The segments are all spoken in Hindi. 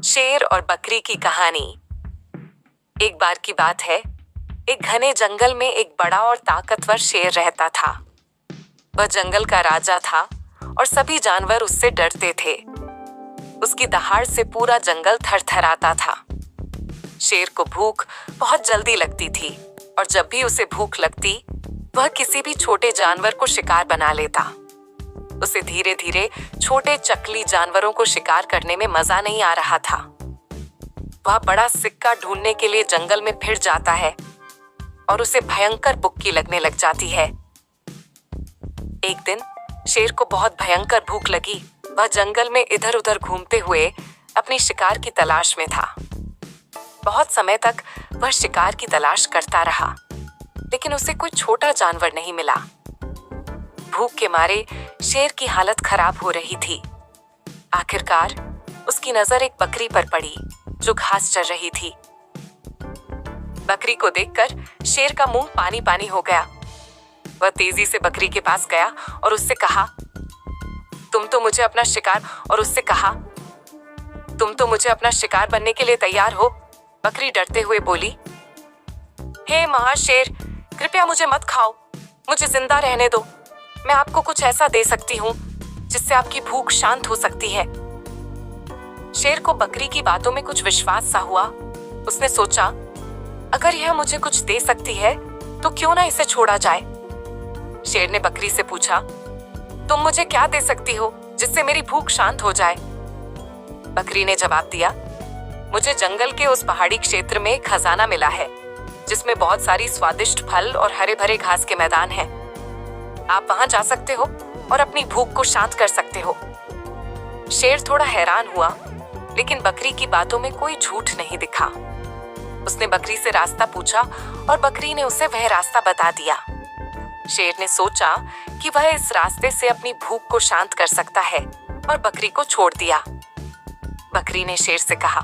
शेर और बकरी की कहानी। एक बार की बात है, एक घने जंगल में एक बड़ा और ताकतवर शेर रहता था। वह जंगल का राजा था और सभी जानवर उससे डरते थे। उसकी दहाड़ से पूरा जंगल थरथराता था। शेर को भूख बहुत जल्दी लगती थी और जब भी उसे भूख लगती, वह किसी भी छोटे जानवर को शिकार बना लेता। उसे धीरे धीरे छोटे चकली जानवरों को शिकार करने में मजा नहीं आ रहा था। वह बड़ा सिक्का ढूंढने के लिए जंगल में फिर जाता है और उसे भयंकर बुक्की लगने लग जाती है। एक दिन शेर को बहुत भयंकर भूख लगी। वह जंगल में इधर उधर घूमते हुए अपनी शिकार की तलाश में था। बहुत समय तक वह शिकार की तलाश करता रहा, लेकिन उसे कोई छोटा जानवर नहीं मिला। भूख के मारे शेर की हालत खराब हो रही थी। आखिरकार उसकी नजर एक बकरी पर पड़ी जो घास चर रही थी। बकरी को देखकर शेर का मुंह पानी पानी हो गया। वह तेजी से बकरी के पास गया और उससे कहा, तुम तो मुझे अपना शिकार बनने के लिए तैयार हो। बकरी डरते हुए बोली, हे महाशेर, कृपया मुझे मत खाओ, मुझे जिंदा रहने दो। मैं आपको कुछ ऐसा दे सकती हूँ जिससे आपकी भूख शांत हो सकती है। शेर को बकरी की बातों में कुछ विश्वास सा हुआ। उसने सोचा, अगर यह मुझे कुछ दे सकती है तो क्यों ना इसे छोड़ा जाए। शेर ने बकरी से पूछा, तुम मुझे क्या दे सकती हो जिससे मेरी भूख शांत हो जाए। बकरी ने जवाब दिया, मुझे जंगल के उस पहाड़ी क्षेत्र में एक खजाना मिला है जिसमें बहुत सारी स्वादिष्ट फल और हरे भरे घास के मैदान हैं। आप वहां जा सकते हो और अपनी भूख को शांत कर सकते हो। शेर थोड़ा हैरान हुआ, लेकिन बकरी की बातों में कोई झूठ नहीं दिखा। उसने बकरी से रास्ता पूछा और बकरी ने उसे वह रास्ता बता दिया। शेर ने सोचा कि वह इस रास्ते से अपनी भूख को शांत कर सकता है और बकरी को छोड़ दिया। बकरी ने शेर से कहा,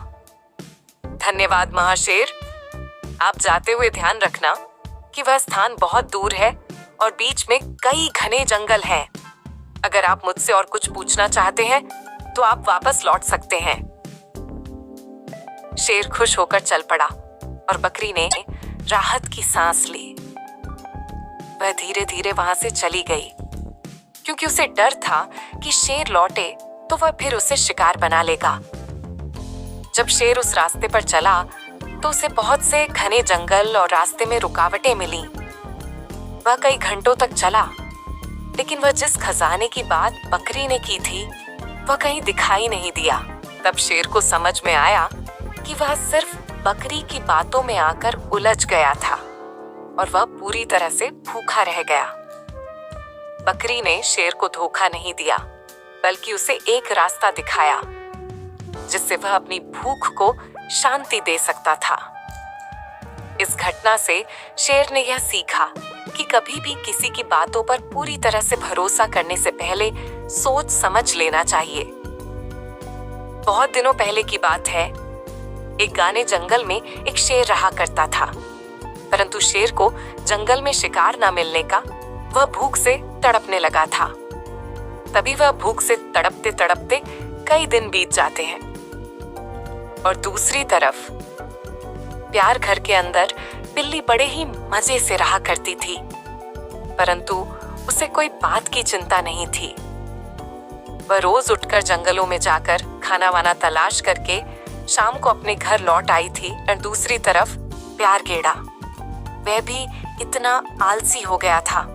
धन्यवाद महाशेर। आप जाते हुए ध्यान रखना कि वह स्थान बहुत दूर है और बीच में कई घने जंगल हैं। अगर आप मुझसे और कुछ पूछना चाहते हैं तो आप वापस लौट सकते हैं। शेर खुश होकर चल पड़ा और बकरी ने राहत की सांस ली। वह धीरे धीरे वहां से चली गई, क्योंकि उसे डर था कि शेर लौटे तो वह फिर उसे शिकार बना लेगा। जब शेर उस रास्ते पर चला तो उसे बहुत से घने जंगल और रास्ते में रुकावटें मिली। वह कई घंटों तक चला, लेकिन वह जिस खजाने की बात बकरी ने की थी वह कहीं दिखाई नहीं दिया। तब शेर को समझ में आया कि वह सिर्फ बकरी की बातों में आकर उलझ गया था और वह पूरी तरह से भूखा रह गया। बकरी ने शेर को धोखा नहीं दिया, बल्कि उसे एक रास्ता दिखाया जिससे वह अपनी भूख को शांति दे सकता था। इस घटना से शेर ने यह सीखा कि कभी भी किसी की बातों पर पूरी तरह से भरोसा करने से पहले सोच समझ लेना चाहिए। बहुत दिनों पहले की बात है, एक घने जंगल में एक शेर रहा करता था। परंतु शेर को जंगल में शिकार न मिलने का वह भूख से तड़पने लगा था। तभी वह भूख से तड़पते तड़पते कई दिन बीत जाते हैं और दूसरी तरफ प्यार घर के अंदर बिल्ली बड़े ही मजे से रहा करती थी, परंतु उसे कोई बात की चिंता नहीं थी। वह रोज उठकर जंगलों में जाकर खाना वाना तलाश करके शाम को अपने घर लौट आई थी। और दूसरी तरफ प्यार गेड़ा, वह भी इतना आलसी हो गया था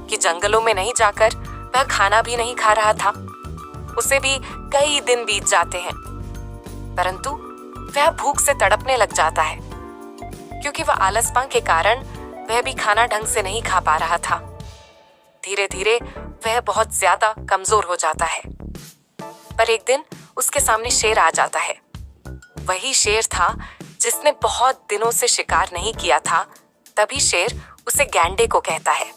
कि जंगलों में नहीं जाकर वह खाना भी नहीं खा रहा था। उसे भी कई दिन बीत जाते हैं, परंतु वह भूख से तड़पने लग जाता है, क्योंकि वह आलसपन के कारण वह भी खाना ढंग से नहीं खा पा रहा था। धीरे धीरे वह बहुत ज्यादा कमजोर हो जाता है। पर एक दिन उसके सामने शेर आ जाता है। वही शेर था जिसने बहुत दिनों से शिकार नहीं किया था। तभी शेर उसे गैंडे को कहता है,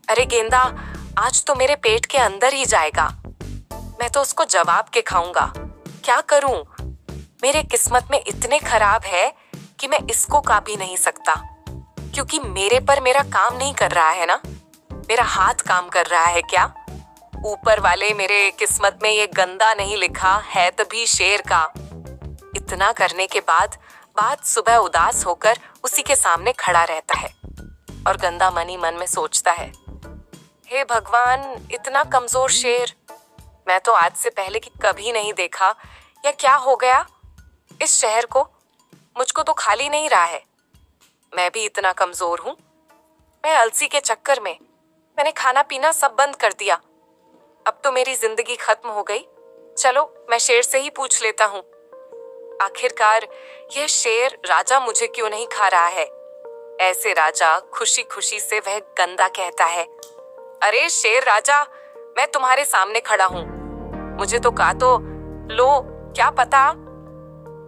अरे गेंदा, आज तो मेरे पेट के अंदर ही जाएगा। मैं तो उसको जवाब के खाऊंगा। क्या करूं? मेरे किस्मत में इतने खराब है कि मैं इसको खा भी नहीं सकता, क्योंकि मेरे पर मेरा काम नहीं कर रहा है ना। मेरा हाथ काम कर रहा है क्या? ऊपर वाले मेरे किस्मत में ये गंदा नहीं लिखा है तभी शेर का। इतना करने के बाद सुबह उदास होकर उसी के सामने खड़ा रहता है और गंदा मन ही मन में सोचता है, हे भगवान, इतना कमजोर शेर मैं तो आज से पहले की कभी नहीं देखा। या क्या हो गया इस शहर को? मुझको तो खाली नहीं रहा है। मैं भी इतना कमजोर हूँ। मैं अलसी के चक्कर में मैंने खाना पीना सब बंद कर दिया। अब तो मेरी जिंदगी खत्म हो गई। चलो मैं शेर से ही पूछ लेता हूँ, आखिरकार यह शेर राजा मुझे क्यों नहीं खा रहा है? ऐसे राजा खुशी खुशी से वह गंदा कहता है, अरे शेर राजा, मैं तुम्हारे सामने खड़ा हूँ, मुझे तो काटो लो, क्या पता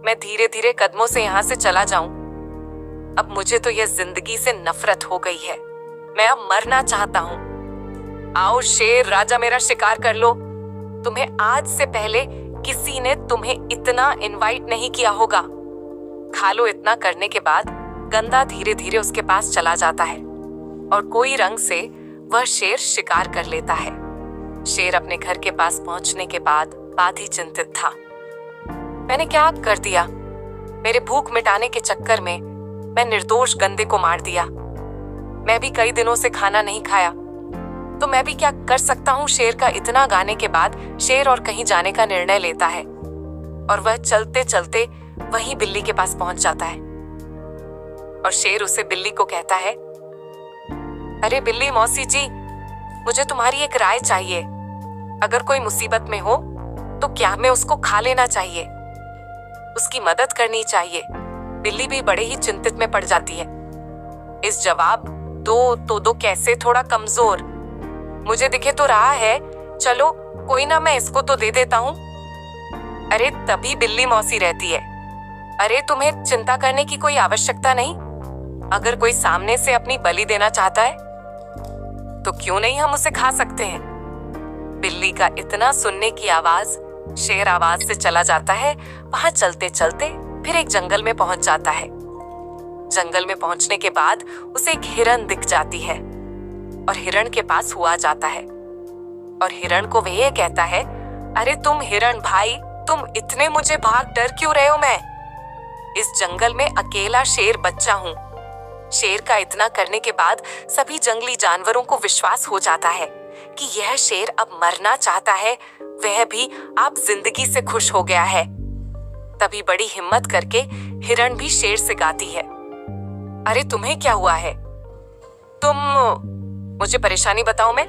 मैं धीरे धीरे कदमों से यहाँ से चला जाऊं। अब मुझे तो यह जिंदगी से नफरत हो गई है। मैं अब मरना चाहता हूँ। आओ शेर राजा, मेरा शिकार कर लो। तुम्हें आज से पहले किसी ने तुम्हें इतना इनवाइट नहीं किया होगा। खा लो। इतना करने के बाद गंदा धीरे धीरे उसके पास चला जाता है और कोई रंग से वह शेर शिकार कर लेता है। शेर अपने घर के पास पहुंचने के बाद ही चिंतित था। मैंने क्या कर दिया? मेरे भूख मिटाने के चक्कर में मैं निर्दोष गंदे को मार दिया। मैं भी कई दिनों से खाना नहीं खाया, तो मैं भी क्या कर सकता हूँ? शेर का इतना गाने के बाद शेर और कहीं जाने का निर्णय लेता है और वह चलते चलते वहीं बिल्ली के पास पहुंच जाता है और शेर उसे बिल्ली को कहता है, अरे बिल्ली मौसी जी, मुझे तुम्हारी एक राय चाहिए। अगर कोई मुसीबत में हो तो क्या मैं उसको खा लेना चाहिए? उसकी मदद करनी चाहिए। बिल्ली भी बड़े ही चिंतित में पड़ जाती है। इस जवाब दो कैसे, थोड़ा कमजोर, मुझे दिखे तो रहा है। चलो कोई ना, मैं इसको तो दे देता हूँ। अरे तभी बिल्ली मौसी रहती है, अरे तुम्हें चिंता करने की कोई आवश्यकता नहीं। अगर कोई सामने से अपनी बलि देना चाहता है तो क्यों नहीं हम उसे खा सकते हैं। बिल्ली का इतना सुनने की आवाज शेर आवाज से चला जाता है। वहां चलते चलते फिर एक जंगल में पहुंच जाता है। जंगल में पहुंचने के बाद उसे एक हिरन दिख जाती है और हिरन के पास हुआ जाता है और हिरन को वह कहता है, अरे तुम हिरन भाई, तुम इतने मुझे भाग डर क्यों रहे हो? मैं इस जंगल में अकेला शेर बच्चा हूँ। शेर का इतना करने के बाद सभी जंगली जानवरों को विश्वास हो जाता है कि यह शेर अब मरना चाहता है, वह भी आप जिंदगी से खुश हो गया है। तभी बड़ी हिम्मत करके हिरण भी शेर से गाती है, अरे तुम्हें क्या हुआ है? तुम मुझे परेशानी बताओ, मैं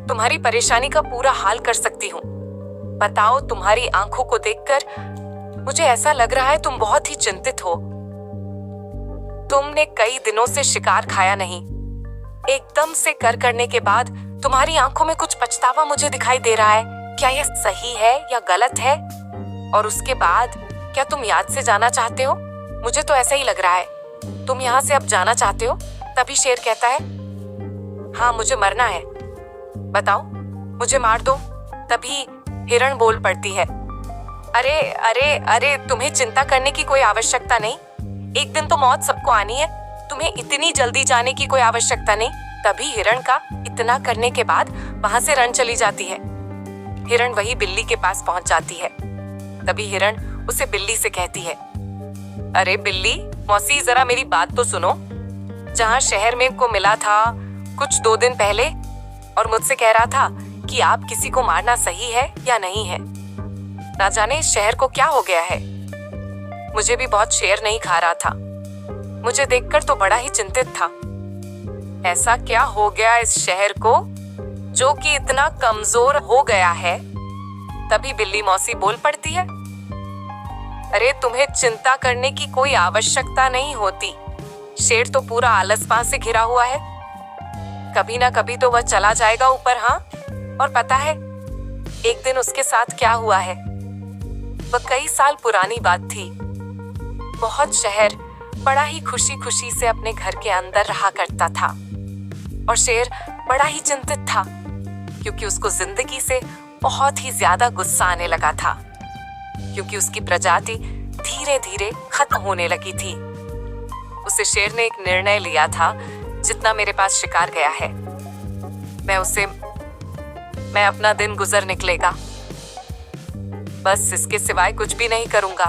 तुम्हारी परेशानी का पूरा हाल कर सकती हूँ। बताओ, तुम्हारी आंखों को देखकर मुझे ऐसा लग रहा है तुम बहुत ही चिंतित हो। तुमने कई दिनों से शिकार खाया नहीं। एकदम से करने के बाद तुम्हारी आंखों में कुछ पछतावा मुझे दिखाई दे रहा है। क्या यह सही है या गलत है? और उसके बाद क्या तुम याद से जाना चाहते हो? मुझे तो ऐसा ही लग रहा है। तुम यहाँ से अब जाना चाहते हो? तभी शेर कहता है, हाँ मुझे मरना है। बताओ, मुझे मार दो। तभी हिरण बोल पड़ती है, अरे अरे अरे तुम्हें चिंता करने की कोई आवश्यकता नहीं। एक दिन तो मौत सबको आनी है, तुम्हें इतनी जल्दी जाने की कोई आवश्यकता नहीं। तभी हिरण का इतना करने के बाद वहां से रन चली जाती है। हिरण वही बिल्ली के पास पहुंच जाती है। तभी हिरण उसे बिल्ली से कहती है, अरे बिल्ली मौसी, जरा मेरी बात तो सुनो। जहां शहर में को मिला था कुछ 2 दिन पहले और मुझसे कह रहा था कि आप किसी को मारना सही है या नहीं है। ना जाने इस शहर को क्या हो गया है। मुझे भी बहुत शेर नहीं खा रहा था। मुझे देखकर तो बड़ा ही चिंतित था। ऐसा क्या हो गया इस शहर को जो कि इतना कमजोर हो गया है? तभी बिल्ली मौसी बोल पड़ती है, अरे तुम्हें चिंता करने की कोई आवश्यकता नहीं होती। शेर तो पूरा आलसपा से घिरा हुआ है। कभी ना कभी तो वह चला जाएगा ऊपर। हाँ, और पता है एक दिन उसके साथ क्या हुआ है? वह कई साल पुरानी बात थी। बहुत शहर बड़ा ही खुशी खुशी से अपने घर के अंदर रहा करता था और शेर बड़ा ही चिंतित था क्योंकि उसको जिंदगी से बहुत ही ज्यादा गुस्सा आने लगा था, क्योंकि उसकी प्रजाति धीरे धीरे खत्म होने लगी थी। उसे शेर ने एक निर्णय लिया था, जितना मेरे पास शिकार गया है मैं उसे मैं अपना दिन गुजर निकलेगा। बस इसके सिवाय कुछ भी नहीं करूंगा।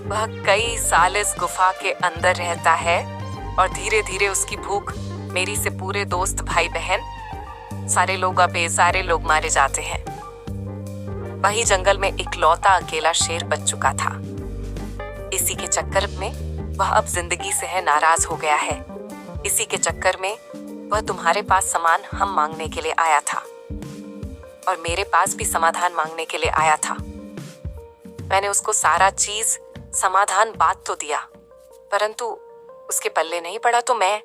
वह कई साल इस गुफा के अंदर रहता है और धीरे धीरे उसकी भूख मेरी से पूरे दोस्त भाई बहन सारे लोग मारे जाते हैं। वही जंगल में इकलौता अकेला शेर बच चुका था। इसी के चक्कर में वह अब जिंदगी से है नाराज हो गया है। इसी के चक्कर में वह तुम्हारे पास सामान हम मांगने के लिए आया था और मेरे पास भी समाधान मांगने के लिए आया था। मैंने उसको सारा चीज समाधान बात तो दिया, परंतु उसके पल्ले नहीं पड़ा। तो मैं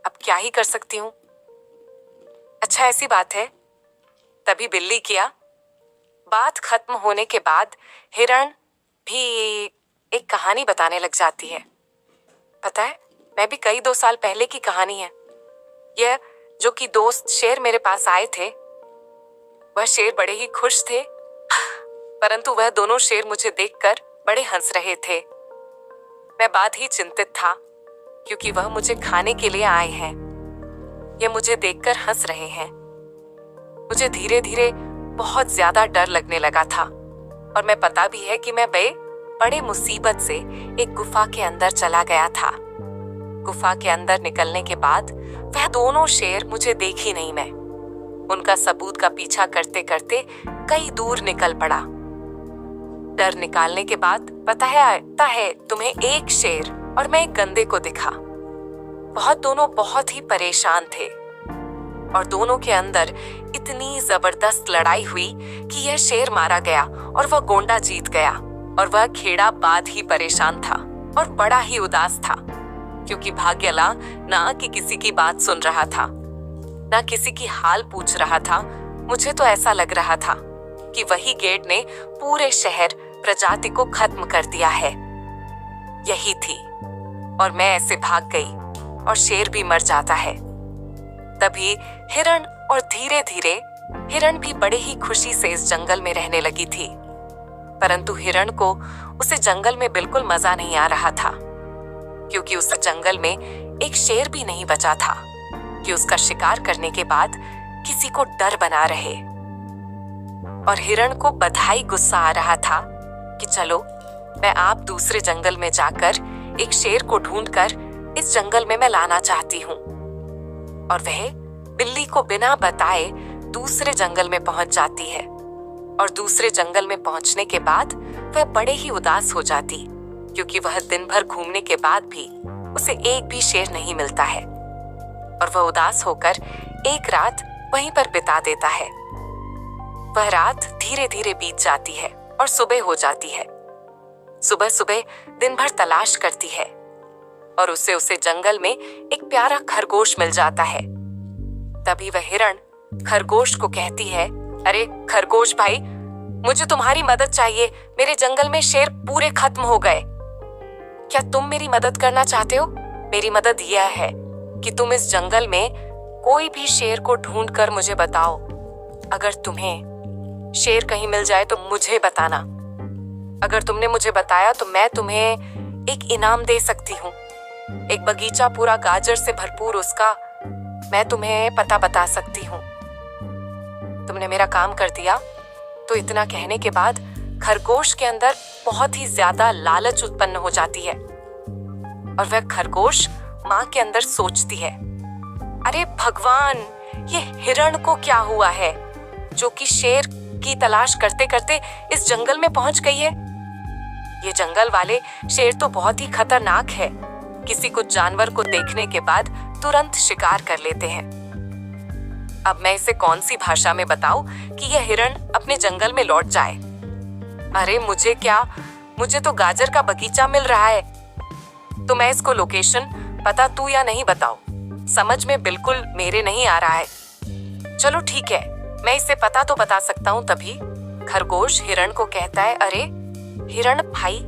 अब क्या ही कर सकती हूँ। अच्छा ऐसी बात है, तभी बिल्ली किया। बात खत्म होने के बाद हिरण भी एक कहानी बताने लग जाती है। पता है, मैं भी कई 2 साल पहले की कहानी है यह। जो कि दोस्त शेर मेरे पास आए थे, वह शेर बड़े ही खुश थे, परंतु वह दोनों शेर मुझे देखकर बड़े हंस रहे थे। मैं बाद ही चिंतित था, क्योंकि वह मुझे खाने के लिए आए हैं। यह मुझे देखकर हंस रहे हैं। मुझे धीरे धीरे बहुत ज्यादा डर लगने लगा था और मैं पता भी है कि मैं बड़े मुसीबत से एक गुफा के अंदर चला गया था। गुफा के अंदर निकलने के बाद वह दोनों शेर मुझे देख ही नहीं। मैं उनका सबूत का पीछा करते करते कई दूर निकल पड़ा। डर निकालने के बाद पता है तुम्हें, एक शेर और मैं एक गंदे को दिखा। दोनों बहुत ही परेशान थे और दोनों के अंदर इतनी जबरदस्त लड़ाई हुई कि यह शेर मारा गया और वह गोंडा जीत गया। और वह खेड़ा बाद ही परेशान था और बड़ा ही उदास था, क्योंकि भाग्यला ना कि किसी की बात सुन रहा था, ना किसी की हाल पूछ रहा था। मुझे तो ऐसा लग रहा था कि वही गेट ने पूरे शहर प्रजाति को खत्म कर दिया है। यही थी और मैं ऐसे भाग गई और शेर भी मर जाता है। तभी हिरण, और धीरे धीरे हिरण भी बड़े ही खुशी से इस जंगल में रहने लगी थी। परंतु हिरण को उसे जंगल में बिल्कुल मजा नहीं आ रहा था, क्योंकि उस जंगल में एक शेर भी नहीं बचा था कि उसका शिकार करने के बाद किसी को डर बना रहे। और हिरण को बधाई गुस्सा आ रहा था कि चलो मैं आप दूसरे जंगल में जाकर एक शेर को ढूंढकर इस जंगल में मैं लाना चाहती हूँ। और वह बिल्ली को बिना बताए दूसरे जंगल में पहुंच जाती है। और दूसरे जंगल में पहुंचने के बाद वह बड़े ही उदास हो जाती, क्योंकि वह दिन भर घूमने के बाद भी उसे एक भी शेर नहीं मिलता है। और वह उदास होकर एक रात वहीं पर बिता देता है। वह रात धीरे धीरे बीत जाती है और सुबह हो जाती है। सुबह सुबह दिन भर तलाश करती है और उसे जंगल में एक प्यारा खरगोश मिल जाता है। तभी वह हिरण खरगोश को कहती है, अरे खरगोश भाई, मुझे तुम्हारी मदद चाहिए। मेरे जंगल में शेर पूरे खत्म हो गए। क्या तुम मेरी मदद करना चाहते हो? मेरी मदद यह है कि तुम इस जंगल में कोई भी शेर को ढूंढ कर मुझे बताओ। अगर तुम्हें शेर कहीं मिल जाए तो मुझे बताना। अगर तुमने मुझे बताया तो मैं तुम्हें एक इनाम दे सकती हूँ, एक बगीचा पूरा गाजर से भरपूर, उसका मैं तुम्हें पता बता सकती हूँ। तुमने मेरा काम कर दिया। तो इतना कहने के बाद खरगोश के अंदर बहुत ही ज्यादा लालच उत्पन्न हो जाती है और वह खरगोश माँ के अंदर सोचती है, अरे भगवान, ये हिरण को क्या हुआ है जो कि शेर की तलाश करते करते इस जंगल में पहुंच गई है। ये जंगल वाले शेर तो बहुत ही खतरनाक है, किसी को जानवर को देखने के बाद तुरंत शिकार कर लेते हैं। अब मैं इसे कौन सी भाषा में बताऊं कि यह हिरण अपने जंगल में लौट जाए। अरे मुझे क्या, मुझे तो गाजर का बगीचा मिल रहा है, तो मैं इसको लोकेशन पता तू या नहीं बताओ, समझ में बिल्कुल मेरे नहीं आ रहा है। चलो ठीक है, मैं इसे पता तो बता सकता हूँ। तभी खरगोश हिरण को कहता है, अरे हिरण भाई,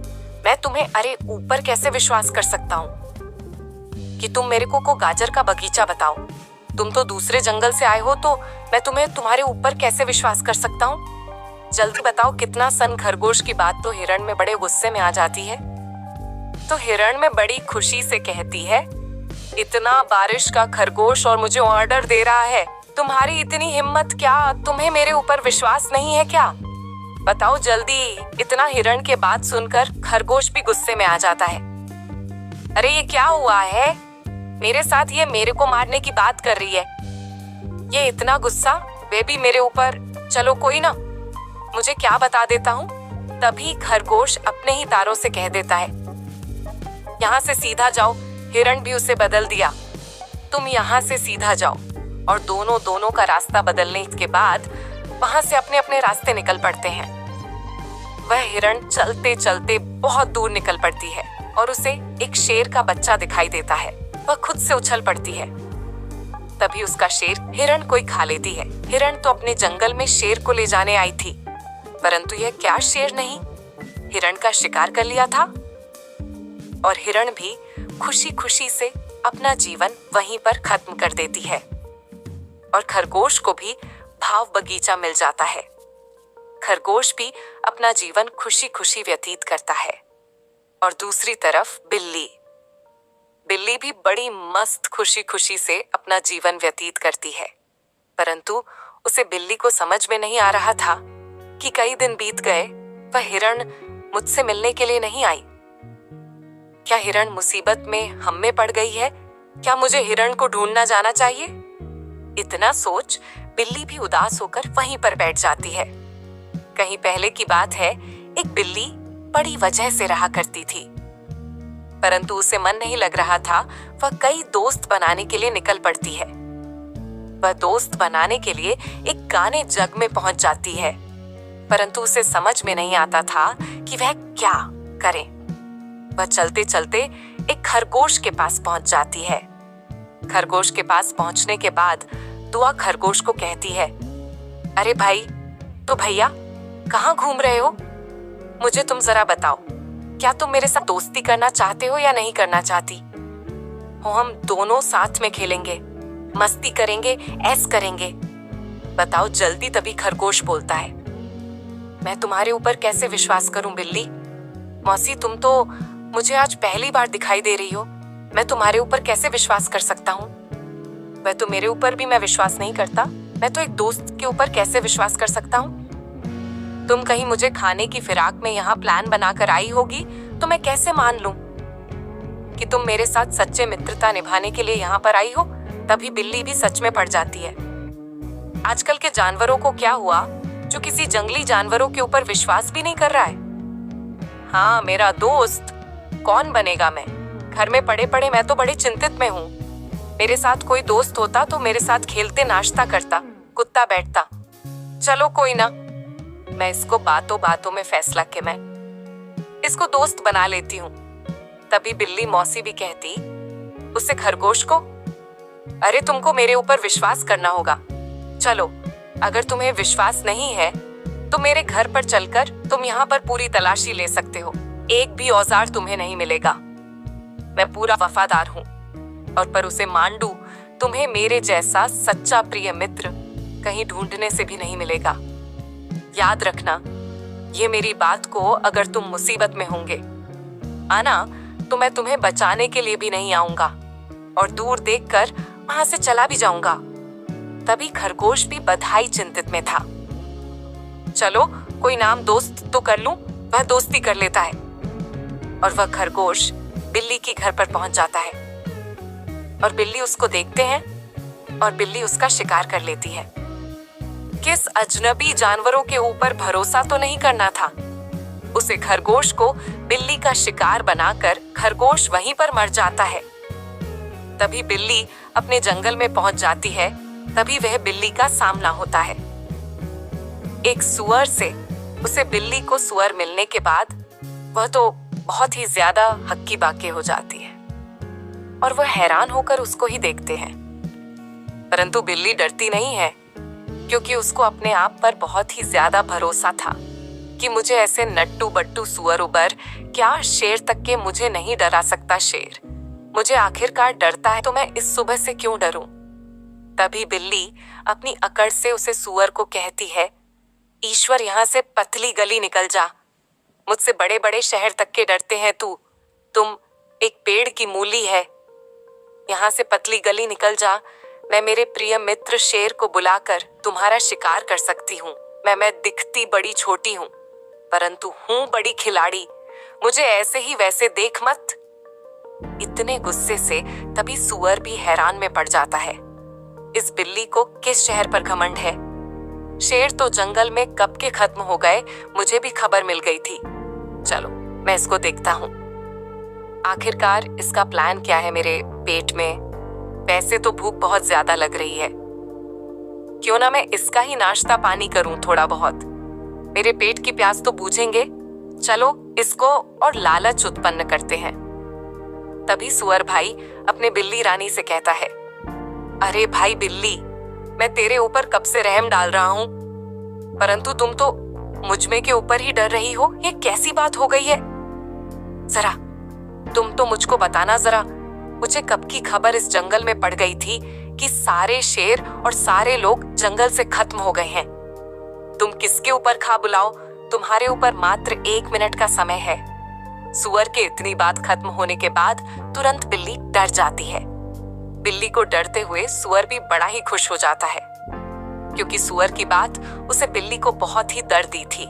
मैं तुम्हें अरे ऊपर कैसे विश्वास कर सकता हूँ कि तुम मेरे को गाजर का बगीचा बताओ। तुम तो दूसरे जंगल से आए हो, तो मैं तुम्हें तुम्हारे ऊपर कैसे विश्वास कर सकता हूँ। जल्दी बताओ कितना सन। खरगोश की बात तो हिरण में बड़े गुस्से में आ जाती है। तो हिरण में बड़ी खुशी से कहती है, इतना बारिश का खरगोश और मुझे ऑर्डर दे रहा है, तुम्हारी इतनी हिम्मत क्या? तुम्हें मेरे ऊपर विश्वास नहीं है क्या? बताओ जल्दी। इतना हिरण के बात सुनकर खरगोश भी गुस्से में आ जाता है। अरे ये क्या हुआ है? मेरे साथ ये मेरे को मारने की बात कर रही है। ये इतना गुस्सा, वे भी मेरे ऊपर। चलो कोई ना, मुझे क्या बता देता हूँ। तभी खरगोश अपने ही तारों से कह देता है, यहाँ से सीधा जाओ। हिरण भी उसे बदल दिया, तुम यहाँ से सीधा जाओ। और दोनों का रास्ता बदलने के बाद वहां से अपने अपने रास्ते निकल पड़ते हैं। वह हिरण चलते चलते बहुत दूर निकल पड़ती है और उसे एक शेर का बच्चा दिखाई देता है। वह खुद से उछल पड़ती है। तभी उसका शेर हिरण को ही खा लेती है। हिरण तो अपने जंगल में शेर को ले जाने आई थी, परंतु यह क्या शेर नहीं, हिरण का शिकार कर लिया था। और हिरण भी खुशी खुशी से अपना जीवन वहीं पर खत्म कर देती है। और खरगोश को भी भाव बगीचा मिल जाता है। खरगोश भी अपना जीवन खुशी खुशी व्यतीत करता है। और दूसरी तरफ बिल्ली भी बड़ी मस्त खुशी खुशी से अपना जीवन व्यतीत करती है। परंतु उसे बिल्ली को समझ में नहीं आ रहा था कि कई दिन बीत गए, वह हिरण मुझसे मिलने के लिए नहीं आई। क्या हिरण मुसीबत में हम में पड़ गई है? क्या मुझे हिरण को ढूंढना जाना चाहिए? इतना सोच बिल्ली भी उदास होकर वहीं पर बैठ जाती है। कहीं पहले की बात है, एक बिल्ली बड़ी वजह से रहा करती थी, परंतु उसे मन नहीं लग रहा था। वह कई दोस्त बनाने के लिए निकल पड़ती है। वह दोस्त बनाने के लिए एक गाने जग में पहुंच जाती है, परंतु उसे समझ में नहीं आता था कि वह क्या करे। वह चलते चलते एक खरगोश के पास पहुंच जाती है। खरगोश के पास पहुंचने के बाद दुआ खरगोश को कहती है, अरे भाई, तो भैया कहाँ घूम रहे हो? मुझे तुम जरा बताओ, क्या तुम मेरे साथ दोस्ती करना चाहते हो या नहीं करना चाहती हो? हम दोनों साथ में खेलेंगे, मस्ती करेंगे, ऐश करेंगे। बताओ जल्दी। तभी खरगोश बोलता है, मैं तुम्हारे ऊपर कैसे विश्वास करूं बिल्ली? मौसी, तुम तो मुझे आज पहली बार दिखाई दे रही हो, मैं तुम्हारे ऊपर कैसे विश्वास कर सकता हूँ? वह तो मेरे ऊपर भी मैं विश्वास नहीं करता, मैं तो एक दोस्त के ऊपर कैसे विश्वास कर सकता हूँ? तुम कहीं मुझे खाने की फिराक में यहाँ प्लान बनाकर आई होगी तो मैं कैसे मान लूं कि तुम मेरे साथ सच्चे मित्रता निभाने के लिए यहाँ पर आई हो? तभी बिल्ली भी सच में पड़ जाती है। आजकल के जानवरों को क्या हुआ जो किसी जंगली जानवरों के ऊपर विश्वास भी नहीं कर रहा है? हाँ, मेरा दोस्त कौन बनेगा? मैं घर में पड़े पड़े मैं तो बड़े चिंतित में हूँ। मेरे साथ कोई दोस्त होता तो मेरे साथ खेलते, नाश्ता करता, कुत्ता बैठता। चलो कोई ना, मैं इसको बातों बातों में फैसला के मैं इसको दोस्त बना लेती हूँ। तभी बिल्ली मौसी भी कहती उससे खरगोश को, अरे तुमको मेरे ऊपर विश्वास करना होगा। चलो, अगर तुम्हें विश्वास नहीं है तो मेरे घर पर चलकर तुम यहाँ पर पूरी तलाशी ले सकते हो। एक भी औजार तुम्हें नहीं मिलेगा। मैं पूरा वफादार हूँ और पर उसे मांडू तुम्हें मेरे जैसा सच्चा प्रिय मित्र कहीं ढूंढने से भी नहीं मिलेगा। याद रखना, ये मेरी बात को अगर तुम मुसीबत में होंगे आना तो मैं तुम्हें बचाने के लिए भी नहीं आऊंगा और दूर देखकर वहां से चला भी जाऊंगा। तभी खरगोश भी बधाई चिंतित में था। चलो कोई नाम दोस्त तो कर लूं। वह दोस्ती कर लेता है और वह खरगोश बिल्ली के घर पर पहुंच जाता है और बिल्ली उसको देखते हैं और बिल्ली उसका शिकार कर लेती है। किस अजनबी जानवरों के ऊपर भरोसा तो नहीं करना था। उसे खरगोश को बिल्ली का शिकार बनाकर खरगोश वहीं पर मर जाता है। तभी बिल्ली अपने जंगल में पहुंच जाती है। तभी वह बिल्ली का सामना होता है एक सुअर से। उसे बिल्ली को सुअर मिलने के बाद वह तो बहुत ही ज्यादा हक्की बाकी हो जाती है और वह हैरान होकर उसको ही देखते हैं। परंतु बिल्ली डरती नहीं है, क्योंकि उसको अपने आप पर बहुत ही ज्यादा भरोसा था कि मुझे ऐसे नट्टू बट्टू सुअर उबर, क्या शेर तक के मुझे नहीं डरा सकता शेर। मुझे आखिरकार डरता है तो मैं इस सुबह से क्यों डरूं। तभी बिल्ली अपनी अकड़ से उसे सुअर को कहती है, ईश्वर, यहाँ से पतली गली निकल जा। मुझसे बड़े बड़े शहर तक के डरते हैं तुम एक पेड़ की मूली है। यहाँ से पतली गली निकल जा, मैं मेरे प्रिय मित्र शेर को बुलाकर तुम्हारा शिकार कर सकती हूँ। मैं दिखती बड़ी छोटी हूँ, परंतु हूँ बड़ी खिलाड़ी। मुझे ऐसे ही वैसे देख मत। इतने गुस्से से तभी सुअर भी हैरान में पड़ जाता है। इस बिल्ली को किस शहर पर घमंड है? शेर तो जंगल में कब के खत्म हो गए, मुझे भी खबर मिल गई थी। चलो मैं इसको देखता हूँ। आखिरकार इसका प्लान क्या है मेरे पेट में? वैसे तो भूख बहुत ज्यादा लग रही है, क्यों ना मैं इसका ही नाश्ता पानी करूं थोड़ा बहुत। मेरे पेट की प्यास तो बूझेंगे। चलो इसको और लालच उत्पन्न करते हैं। तभी सुअर भाई अपने बिल्ली रानी से कहता है, अरे भाई बिल्ली, मैं तेरे ऊपर कब से रहम डाल रहा हूं, परंतु तुम तो मुझ में के ऊपर ही डर रही हो। ये कैसी बात हो गई है? जरा तुम तो मुझको बताना जरा, मुझे कब की खबर इस जंगल में पड़ गई थी कि सारे शेर और सारे लोग जंगल से खत्म हो गए हैं। तुम किसके ऊपर खा बुलाओ, तुम्हारे ऊपर मात्र 1 मिनट का समय है। सुअर के इतनी बात खत्म होने के बाद तुरंत बिल्ली डर जाती है। बिल्ली को डरते हुए सुअर भी बड़ा ही खुश हो जाता है, क्योंकि सुअर की बात उसे बिल्ली को बहुत ही दर्द दी थी।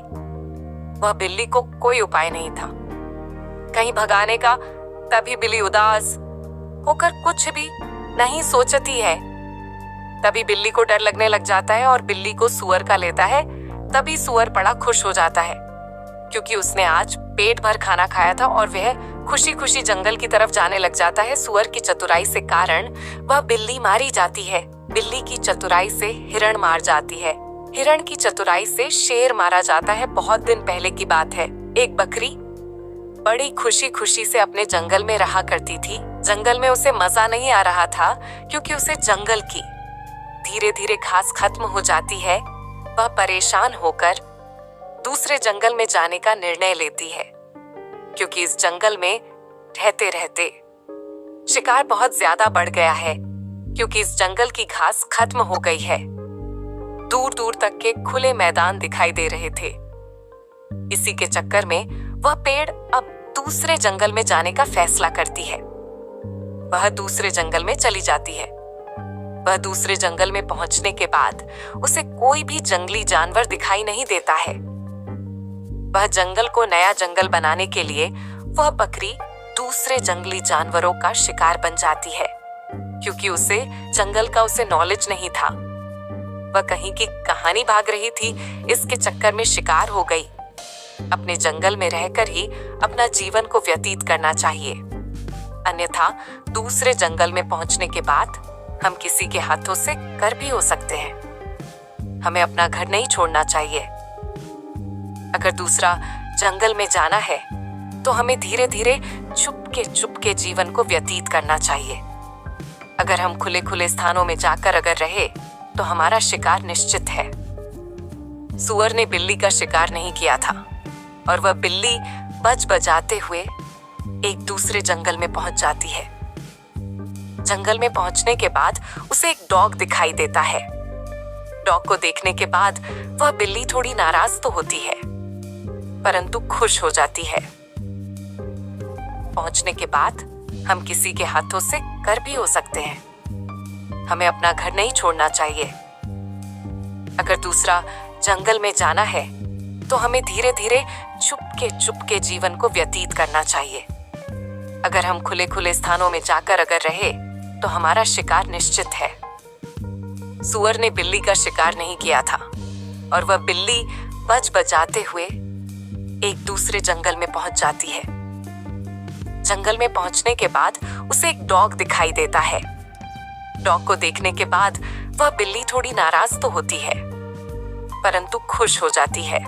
वह बिल्ली को कोई उपाय नहीं था कहीं भगाने का। तभी बिल्ली उदास होकर कुछ भी नहीं सोचती है। तभी बिल्ली को डर लगने लग जाता है और बिल्ली को सुअर का लेता है। तभी सुअर बड़ा खुश हो जाता है, क्योंकि उसने आज पेट भर खाना खाया था और वह खुशी खुशी जंगल की तरफ जाने लग जाता है। सुअर की चतुराई से कारण वह बिल्ली मारी जाती है। बिल्ली की चतुराई से हिरण मार जाती है। हिरण की चतुराई से शेर मारा जाता है। बहुत दिन पहले की बात है। एक बकरी बड़ी खुशी खुशी से अपने जंगल में रहा करती थी। जंगल में उसे मजा नहीं आ रहा था, क्योंकि उसे जंगल की धीरे धीरे घास खत्म हो जाती है। वह परेशान होकर दूसरे जंगल में जाने का निर्णय लेती है, क्योंकि इस जंगल में रहते रहते शिकार बहुत ज्यादा बढ़ गया है, क्योंकि इस जंगल की घास खत्म हो गई है। दूर दूर तक के खुले मैदान दिखाई दे रहे थे। इसी के चक्कर में वह पेड़ अब दूसरे जंगल में जाने का फैसला करती है। वह दूसरे जंगल में चली जाती है। वह दूसरे जंगल में पहुंचने के बाद उसे कोई भी जंगली जानवर दिखाई नहीं देता है। वह जंगल को नया जंगल बनाने के लिए वह बकरी दूसरे जंगली जानवरों का शिकार बन जाती है, क्योंकि उसे जंगल का उसे नॉलेज नहीं था। वह कहीं की कहानी भाग रही थी, इसके चक्कर में शिकार हो गई। अपने जंगल में रहकर ही अपना जीवन को व्यतीत करना चाहिए, अन्यथा दूसरे जंगल में पहुंचने के बाद हम किसी के हाथों से कर भी हो सकते हैं। हमें अपना घर नहीं छोड़ना चाहिए। अगर दूसरा जंगल में जाना है तो हमें धीरे धीरे चुपके जीवन को व्यतीत करना चाहिए। अगर हम खुले खुले स्थानों में जाकर अगर रहे तो हमारा शिकार निश्चित है। सुअर ने बिल्ली का शिकार नहीं किया था और वह बिल्ली बज बजाते हुए एक दूसरे जंगल में पहुंच जाती है। जंगल में पहुंचने के बाद उसे एक डॉग दिखाई देता है। डॉग को देखने के बाद वह बिल्ली थोड़ी नाराज तो होती है, परंतु खुश हो जाती है। पहुंचने के बाद हम किसी के हाथों से कर भी हो सकते हैं। हमें अपना घर नहीं छोड़ना चाहिए। अगर दूसरा जंगल में जाना है तो हमें धीरे धीरे चुपके जीवन को व्यतीत करना चाहिए। अगर हम खुले खुले स्थानों में जाकर अगर रहे तो हमारा शिकार निश्चित है। सुअर ने बिल्ली का शिकार नहीं किया था और वह बिल्ली बज बजाते हुए एक दूसरे जंगल में पहुंच जाती है। जंगल में पहुंचने के बाद उसे एक डॉग दिखाई देता है। डॉग को देखने के बाद वह बिल्ली थोड़ी नाराज तो होती है, परंतु खुश हो जाती है।